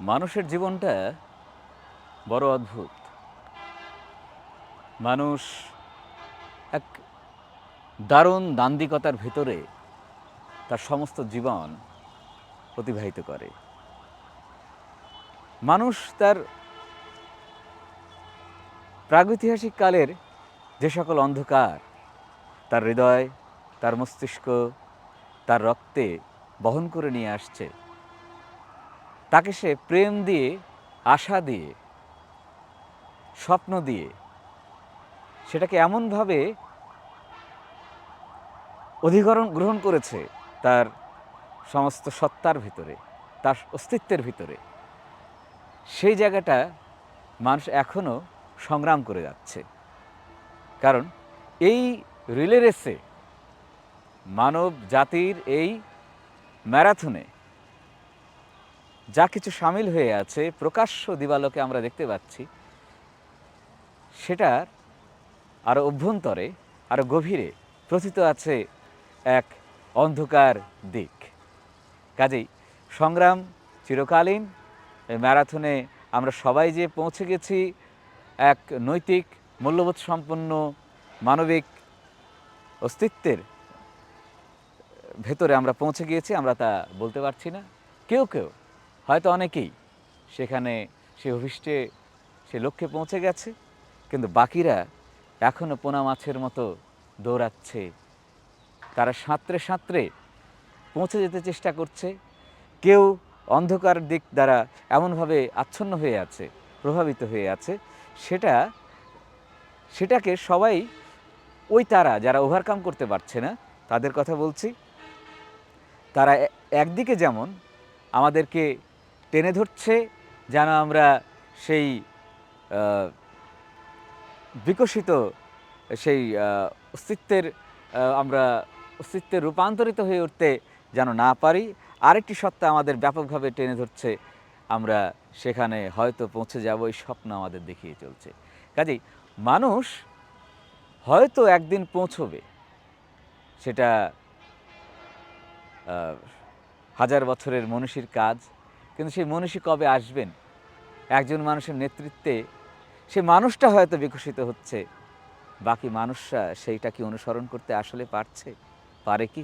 মানুষের জীবনটা বড় অদ্ভুত। মানুষ এক দারুণ দান্দিকতার ভেতরে তার সমস্ত জীবন অতিবাহিত করে। মানুষ তার প্রাগৈতিহাসিক কালের যে সকল অন্ধকার তার হৃদয়, তার মস্তিষ্ক, তার রক্তে বহন করে নিয়ে আসছে, তাকে সে প্রেম দিয়ে, আশা দিয়ে, স্বপ্ন দিয়ে সেটাকে এমনভাবে অধিকরণ গ্রহণ করেছে তার সমস্ত সত্তার ভিতরে, তার অস্তিত্বের ভিতরে। সেই জায়গাটা মানুষ এখনও সংগ্রাম করে যাচ্ছে। কারণ এই রিলে রেসে, মানব জাতির এই ম্যারাথনে যা কিছু সামিল হয়ে আছে, প্রকাশ্য দিবালোকে আমরা দেখতে পাচ্ছি, সেটার আরও অভ্যন্তরে, আরও গভীরে প্রথিত আছে এক অন্ধকার দিক। কাজেই সংগ্রাম চিরকালীন। এই ম্যারাথনে আমরা সবাই যে পৌঁছে গেছি এক নৈতিক মূল্যবোধ সম্পন্ন মানবিক অস্তিত্বের ভেতরে আমরা পৌঁছে গিয়েছি, আমরা তা বলতে পারছি না। কেউ কেউ, হয়তো অনেকেই সেখানে সে অভিষ্টে, সে লক্ষ্যে পৌঁছে গেছে, কিন্তু বাকিরা এখনও পোনা মাছের মতো দৌড়াচ্ছে। তারা সাঁতরে সাঁতরে পৌঁছে যেতে চেষ্টা করছে। কেউ অন্ধকার দিক দ্বারা এমনভাবে আচ্ছন্ন হয়ে আছে, প্রভাবিত হয়ে আছে, সেটাকে সবাই, ওই তারা যারা ওভারকাম করতে পারছে না তাদের কথা বলছি, তারা একদিকে যেমন আমাদেরকে টেনে ধরছে যেন আমরা সেই বিকশিত সেই অস্তিত্বে রূপান্তরিত হয়ে উঠতে যেন না পারি, আরেকটি সত্তা আমাদের ব্যাপকভাবে টেনে ধরছে, আমরা সেখানে হয়তো পৌঁছে যাব, এই স্বপ্ন আমাদের দেখিয়ে চলছে। কাজেই মানুষ হয়তো একদিন পৌঁছবে, সেটা হাজার বছরের মনীষীর কাজ, কিন্তু সেই মনীষী কবে আসবেন? একজন মানুষের নেতৃত্বে সে মানুষটা হয়তো বিকশিত হচ্ছে, বাকি মানুষরা সেইটা কি অনুসরণ করতে আসলে পারে কি?